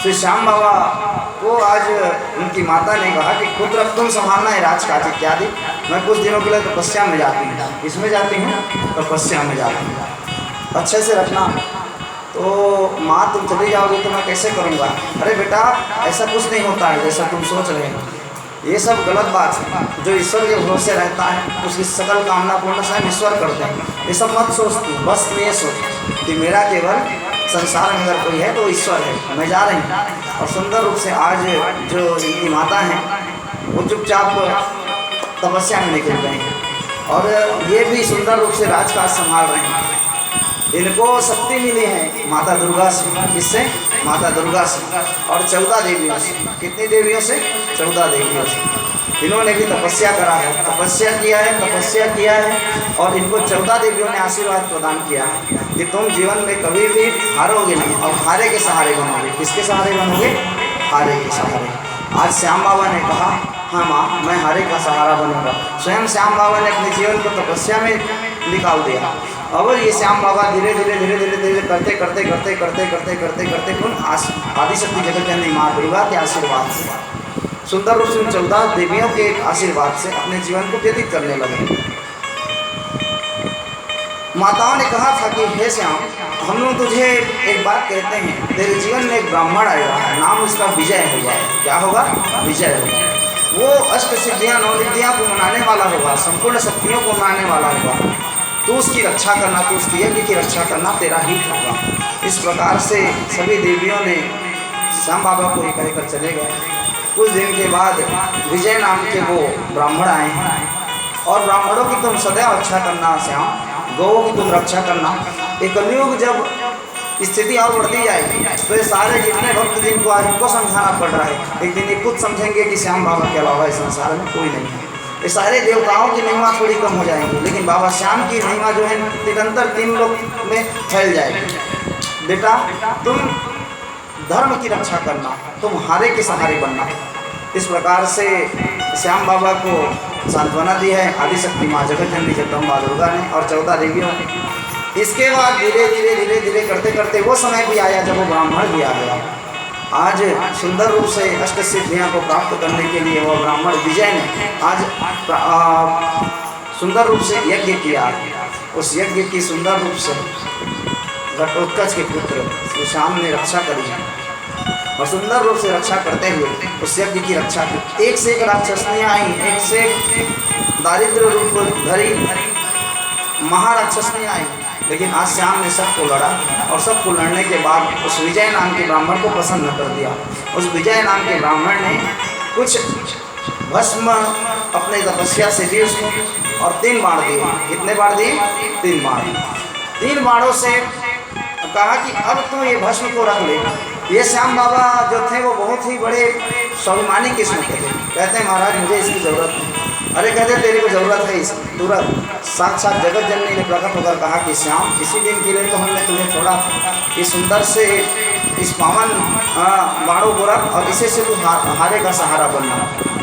श्री श्याम बाबा को आज उनकी माता ने कहा कि खुद रख तुम संभालना है राजकाज इत्यादि, मैं कुछ दिनों के लिए तपस्या में जाती हूँ। इसमें जाती हूँ, तपस्या में जाती हूँ, अच्छे से रखना। तो माँ तुम चली जाओगे तो मैं कैसे करूँगा? अरे बेटा ऐसा कुछ नहीं होता है जैसा तुम सोच रहे हो, ये सब गलत बात है। जो ईश्वर के भरोसे रहता है उसकी सकल कामना पूर्ण स्वयं ईश्वर करते हैं। ये सब मत सोच तू, बस तुम ये सोच कि मेरा केवल संसार में अगर कोई है तो ईश्वर है, मैं जा रही हूँ। और सुंदर रूप से आज जो इनकी माता हैं वो चुपचाप तपस्या में निकल गए हैं और ये भी सुंदर रूप से राजकाज संभाल रहे हैं। इनको शक्ति मिली है माता दुर्गा से। किससे? माता दुर्गा से और 14 देवियों से। कितनी देवियों से? 14 देवियों से। इन्होंने भी तपस्या करा है, तपस्या किया है और इनको 14 देवियों ने आशीर्वाद प्रदान किया है कि तुम जीवन में कभी भी हारोगे नहीं और हारे के सहारे बनोगे। किसके सहारे बनोगे? हारे के सहारे। आज श्याम बाबा ने कहा हाँ माँ मैं हारे का सहारा बनूंगा। स्वयं श्याम बाबा ने अपने जीवन को तपस्या में निकाल दिया। अब ये श्याम बाबा धीरे धीरे करते पुन आदिशक्ति जगत जननी माँ दुर्गा के आशीर्वाद से, सुंदर रूप से 14 देवियों के आशीर्वाद से अपने जीवन को व्यतीत करने लगे। माताओं ने कहा था कि हे श्याम हम लोग तुझे एक बात कहते हैं, तेरे जीवन में एक ब्राह्मण आएगा, नाम उसका विजय होगा। क्या होगा? विजय होगा। वो अष्ट सिद्धियाँ 9 निधियाँ को मनाने वाला होगा, संपूर्ण शक्तियों को मनाने वाला होगा। तू उसकी रक्षा करना, तू उसकी यज्ञ की रक्षा करना तेरा ही होगा। इस प्रकार से सभी देवियों ने श्याम बाबा को ये कहकर चले गए। कुछ दिन के बाद विजय नाम के वो ब्राह्मण आए हैं और ब्राह्मणों की तुम सदैव रक्षा करना श्याम, गौओं की तुम रक्षा करना। एक कलयुग जब स्थिति और बढ़ती जाएगी तो ये सारे जितने भक्त जिनको आज इनको समझाना पड़ रहा है, एक दिन ये खुद समझेंगे कि श्याम बाबा के अलावा इस संसार में कोई नहीं है। ये सारे देवताओं की महिमा थोड़ी कम हो जाएंगी, लेकिन बाबा श्याम की महिमा जो है निरंतर 3 लोक में फैल जाएगी। बेटा तुम धर्म की रक्षा करना, तुम हारे के सहारे बनना। इस प्रकार से श्याम बाबा को सांत्वना दी है आदिशक्ति माँ जगत जननी जगदम्बा दुर्गा ने और 14 देवियों ने। इसके बाद धीरे धीरे करते करते वो समय भी आया जब वो ब्राह्मण भी आ गया। आज सुंदर रूप से अष्ट सिद्धियाँ को प्राप्त करने के लिए वो ब्राह्मण विजय ने आज सुंदर रूप से यज्ञ किया। उस यज्ञ की सुंदर रूप से घटोत्कच के पुत्र श्री श्याम ने रक्षा करी और सुंदर रूप से रक्षा करते हुए उस यज्ञ की रक्षा की। एक से एक राक्षसनियाँ आई, एक से एक दारिद्र रूप धरी महाराक्षसनियाँ आई, लेकिन आज श्याम ने सबको लड़ा और सबको लड़ने के बाद उस विजय नाम के ब्राह्मण को प्रसन्न कर दिया। उस विजय नाम के ब्राह्मण ने कुछ भस्म अपने तपस्या से दी उसको और 3 बाण दिए। कितने बाण दिए? 3 बाण। 3 बाणों से कहा कि अब तो ये भस्म को रख ले। ये श्याम बाबा जो थे वो बहुत ही बड़े स्वाभिमानी किस्म के थे। कहते हैं महाराज मुझे इसकी ज़रूरत नहीं। अरे कहते तेरे को ज़रूरत है इसकी। तुरंत साक्षात जगत जननी ने प्रकट होकर कहा कि श्याम किसी दिन के लिए तो हमने तुम्हें छोड़ा, इस सुंदर से इस पावन बाणों को रख और इसे से तू हारे का सहारा बनना।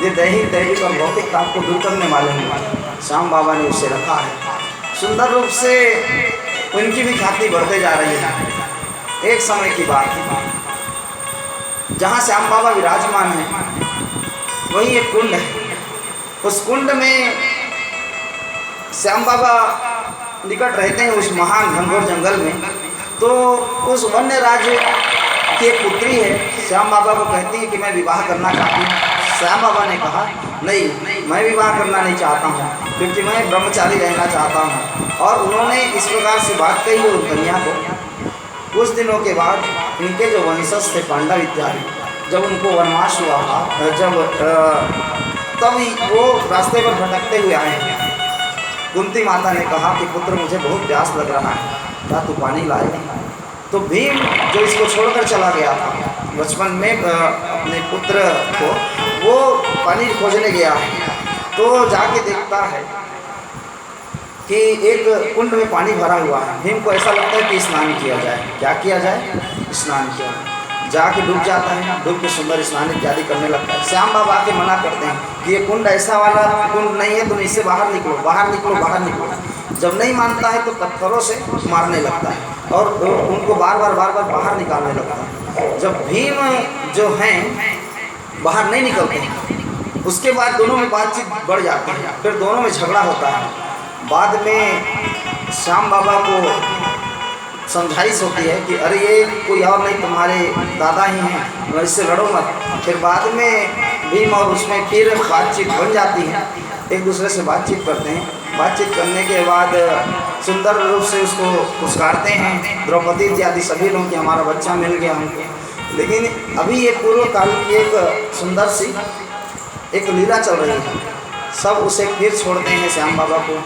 ये दैहिक और भौतिक ताप को दूर करने वाले हैं। श्याम बाबा ने उसे रखा है। सुंदर रूप से उनकी भी ख्याति बढ़ते जा रही है। एक समय की बात है जहाँ श्याम बाबा विराजमान है वहीं एक कुंड है। उस कुंड में श्याम बाबा निकट रहते हैं उस महान घनघोर जंगल में। तो उस वन्य राज्य की एक पुत्री है, श्याम बाबा को कहती है कि मैं विवाह करना चाहती हूँ। श्याम बाबा ने कहा नहीं मैं विवाह करना नहीं चाहता हूँ क्योंकि मैं ब्रह्मचारी रहना चाहता हूँ। और उन्होंने इस प्रकार से बात कही उस कन्या को। कुछ दिनों के बाद इनके जो वंशज थे पांडव इत्यादि, जब उनको वनवास हुआ था, जब तब वो रास्ते पर भटकते हुए आए हैं। कुंती माता ने कहा कि पुत्र मुझे बहुत प्यास लग रहा है, क्या तू पानी लाए? तो भीम जो इसको छोड़कर चला गया था बचपन में अपने पुत्र को, वो पानी खोजने गया तो जाके देखता है कि एक कुंड में पानी भरा हुआ है। भीम को ऐसा लगता है कि स्नान किया जाए। क्या किया जाए? स्नान किया जाए। जाके डूब जाता है, डूब के सुंदर स्नान इत्यादि करने लगता है। श्याम बाबा आके मना करते हैं कि ये कुंड ऐसा वाला कुंड नहीं है, तुम इससे बाहर निकलो, बाहर निकलो, बाहर निकलो। जब नहीं मानता है तो पत्थरों से मारने लगता है और उनको बार बार बाहर निकालने लगता है। जब भीम जो हैं बाहर नहीं निकलते हैं, उसके बाद दोनों में बातचीत बढ़ जाती है, फिर दोनों में झगड़ा होता है। बाद में श्याम बाबा को समझाइश होती है कि अरे ये कोई और नहीं, तुम्हारे दादा ही हैं, इससे लड़ो मत। फिर बाद में भीम और उसमें फिर बातचीत बन जाती है, एक दूसरे से बातचीत करते हैं। बातचीत करने के बाद सुंदर रूप से उसको पुरस्कारते हैं, द्रौपदी इत्यादि सभी लोग कि हमारा बच्चा मिल गया हमको। लेकिन अभी ये पूर्व काल की एक सुंदर सी एक लीला चल रही है। सब उसे फिर छोड़ते हैं, श्याम बाबा को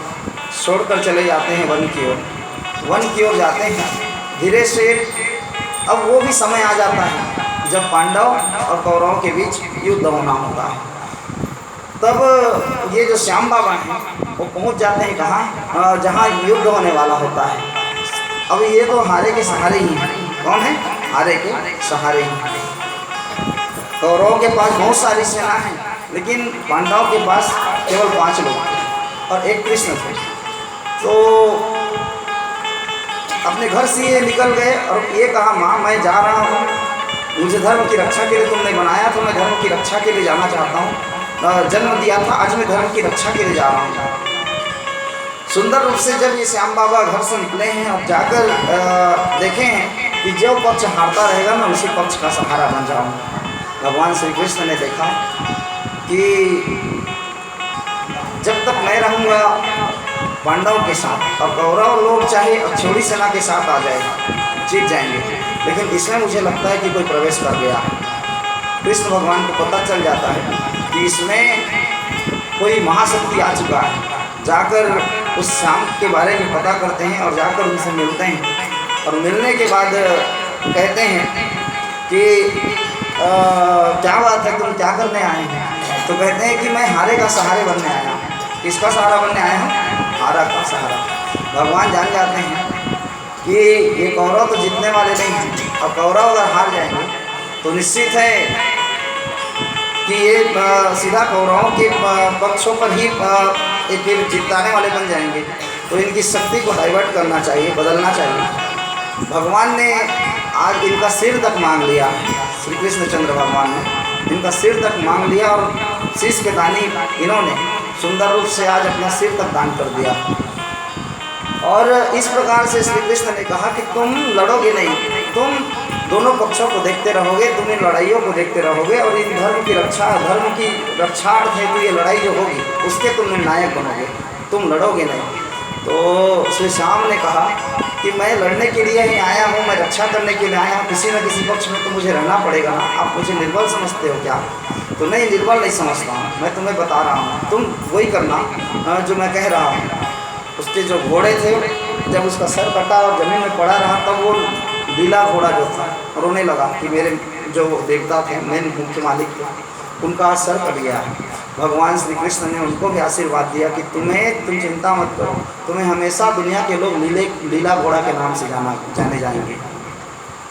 छोड़कर चले जाते हैं वन की ओर। वन की ओर जाते हैं धीरे से। अब वो भी समय आ जाता है जब पांडव और कौरवों के बीच युद्ध होना होता है। तब ये जो श्याम बाबा हैं वो पहुंच जाते हैं कहाँ, जहाँ युद्ध होने वाला होता है। अब ये तो हारे के सहारे ही हैं। कौन है? हारे के सहारे ही। कौरवों के पास बहुत सारी सेना है, लेकिन पांडवों के पास केवल 5 लोग और एक कृष्ण थे। तो अपने घर से ये निकल गए और ये कहा, माँ मैं जा रहा हूँ, मुझे धर्म की रक्षा के लिए तुमने बनाया, तो मैं धर्म की रक्षा के लिए जाना चाहता हूँ। जन्म दिया था, आज मैं धर्म की रक्षा के लिए जा रहा हूँ। सुंदर रूप से जब ये श्याम बाबा घर से निकले हैं और जाकर देखे हैं कि जो पक्ष हारता रहेगा मैं उसी पक्ष का सहारा बन जाऊँगा। भगवान श्री कृष्ण ने देखा कि जब तक मैं रहूँगा पांडव के साथ और कौरव लोग चाहे अक्षौणी सेना के साथ आ जाएगा, जीत जाएंगे, लेकिन इसमें मुझे लगता है कि कोई प्रवेश कर गया। कृष्ण भगवान को पता चल जाता है कि इसमें कोई महाशक्ति आ चुका है। जाकर उस श्याम के बारे में पता करते हैं और जाकर उनसे मिलते हैं और मिलने के बाद कहते हैं कि क्या बात है, तुम क्या करने आए हैं? तो कहते हैं कि मैं हारे का सहारे बनने आया हूँ। किसका सहारा बनने आया हूँ? हारा का सहारा। भगवान जान जाते हैं कि ये कौरव तो जीतने वाले नहीं हैं, और कौरव अगर हार जाएंगे तो निश्चित है कि ये सीधा कौरवों के पक्षों पर ही ये फिर जिताने वाले बन जाएंगे। तो इनकी शक्ति को डाइवर्ट करना चाहिए, बदलना चाहिए। भगवान ने आज इनका सिर तक मांग लिया। श्री कृष्णचंद्र भगवान ने इनका सिर तक मांग लिया और शीश के दानी इन्होंने सुंदर रूप से आज अपना सिर तक दान कर दिया। और इस प्रकार से श्री कृष्ण ने कहा कि तुम लड़ोगे नहीं, तुम दोनों पक्षों को देखते रहोगे, तुम इन लड़ाइयों को देखते रहोगे और इन धर्म की रक्षार्थ है कि ये लड़ाई जो होगी उसके तुम निर्णायक बनोगे, तुम लड़ोगे नहीं। तो श्री श्याम ने कहा कि मैं लड़ने के लिए ही आया हूँ, मैं रक्षा करने के लिए आया हूँ, किसी न किसी पक्ष में तो मुझे रहना पड़ेगा ना। आप मुझे निर्बल समझते हो क्या? तो नहीं, निर्बल नहीं समझता हूँ, मैं तुम्हें बता रहा हूँ, तुम वही करना जो मैं कह रहा हूँ। उसके जो घोड़े थे, जब उसका सर कटा और ज़मीन में पड़ा रहा, तब वो लीला घोड़ा जो था रोने लगा कि मेरे जो देवता थे, मेन मुख्य मालिक थे, उनका सर कट गया है। भगवान श्री कृष्ण ने उनको भी आशीर्वाद दिया कि तुम चिंता मत करो, तुम्हें हमेशा दुनिया के लोग लीला घोड़ा के नाम से जाने जाएंगे।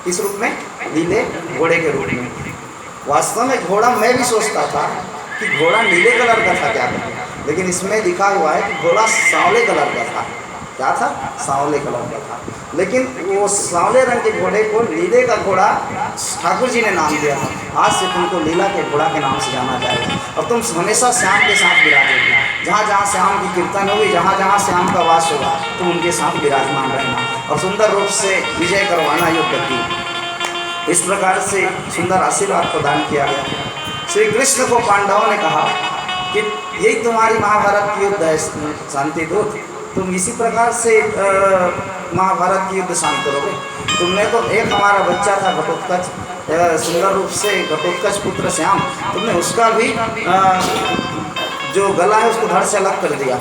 किस रूप में? लीले घोड़े के रूप में। वास्तव में घोड़ा, मैं भी सोचता था कि घोड़ा नीले कलर का था क्या था, लेकिन इसमें लिखा हुआ है कि घोड़ा सांवले कलर का था। क्या था? सांवले कलर का था। लेकिन वो सांवले रंग के घोड़े को लीले का घोड़ा ठाकुर जी ने नाम दिया था। आज से तुमको लीला के घोड़ा के नाम से जाना जाएगा और तुम हमेशा श्याम के साथ विराजोगे। जहाँ जहाँ श्याम की कीर्तन होगी, जहाँ जहाँ श्याम का वास होगा, तुम उनके साथ विराजमान रहना और सुंदर रूप से विजय करवाना युद्ध की। इस प्रकार से सुंदर आशीर्वाद प्रदान किया गया। श्री कृष्ण को पांडवों ने कहा कि यही तुम्हारी महाभारत की युद्ध है शांति दूत, तुम इसी प्रकार से महाभारत की युद्ध शांत करोगे। तुमने तो एक हमारा बच्चा था घटोत्कच, सुंदर रूप से घटोत्कच पुत्र श्याम, तुमने उसका भी जो गला है उसको धड़ से अलग कर दिया।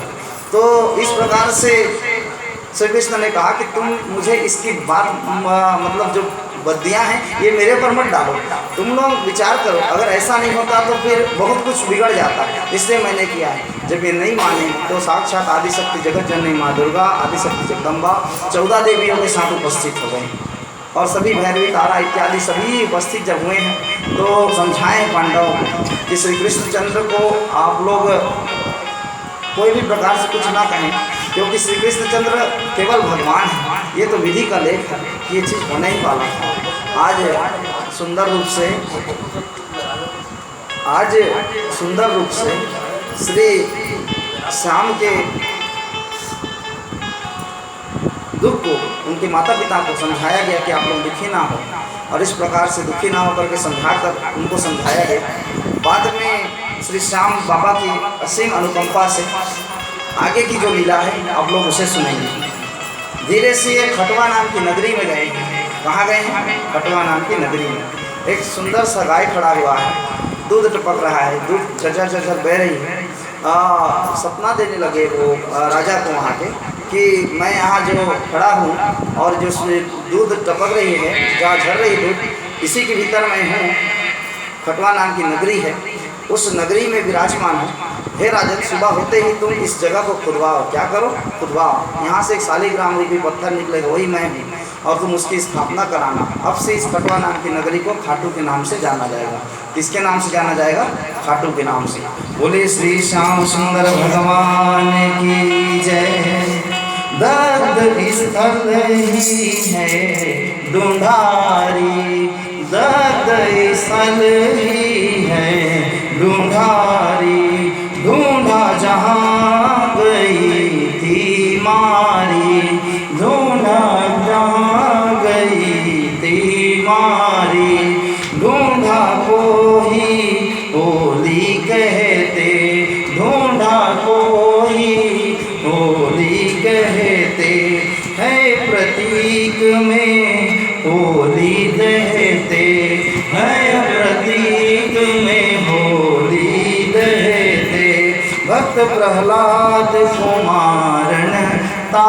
तो इस प्रकार से श्री कृष्ण ने कहा कि तुम मुझे इसकी बात मतलब जो बद्दियाँ हैं ये मेरे पर मत डालो, तुम लोग विचार करो, अगर ऐसा नहीं होता तो फिर बहुत कुछ बिगड़ जाता, इसलिए मैंने किया है। जब ये नहीं माने तो साक्षात आदिशक्ति जगत जननी माँ दुर्गा, आदिशक्ति जगदम्बा 14 देवियों के साथ उपस्थित हो गए और सभी भैरवी तारा इत्यादि सभी उपस्थित जब हुए हैं तो समझाएं पांडवों को कि श्री कृष्णचंद्र को आप लोग कोई भी प्रकार से कुछ ना कहें, क्योंकि श्री कृष्णचंद्र केवल भगवान है। ये तो विधि का लेख है कि ये चीज़ होने ही वाला था। आज सुंदर रूप से आज सुंदर रूप से श्री श्याम के दुख को उनके माता पिता को समझाया गया कि आप लोग दुखी ना हो, और इस प्रकार से दुखी ना होकर के समझाकर उनको समझाया गया। बाद में श्री श्याम बाबा की असीम अनुकंपा से आगे की जो लीला है आप लोग उसे सुनेंगे। धीरे से ये खटवा नाम की नगरी में गए। कहाँ गए हैं? खटवा नाम की नगरी में। एक सुंदर सा गाय खड़ा हुआ है, दूध टपक रहा है, दूध चरचर चरचर बह रही है। सपना देने लगे वो राजा को वहाँ के कि मैं यहाँ जो खड़ा हूँ और जो दूध टपक रही है, जहाँ झड़ रही दूध, इसी के भीतर मैं हूँ। खटवा नाम की नगरी है, उस नगरी में विराजमान हूँ। हे राजन, सुबह होते ही तुम इस जगह को खुदवाओ। क्या करो? खुदवाओ। यहाँ से एक शालिग्राम रूपी पत्थर निकलेगा, वही मैं हूँ, और तुम उसकी स्थापना कराना। अब से इस खटवा नाम की नगरी को खाटू के नाम से जाना जाएगा। किसके नाम से जाना जाएगा? खाटू के नाम से। बोले श्री श्याम सुंदर भगवान की जय। दर्द स्थल ही है ढूंढारी, दर्द स्थल ही है ढूंढारी, ढूंढा जहाँ गई थी मारी, ढूंढा जहाँ गई थी मारी, ढूंढा को ही होली कहते, ढूंढा को ही होली कहते है, प्रतीक में होली दहते है, प्रतीक में होली दहते। भक्त प्रहलाद को मारन ता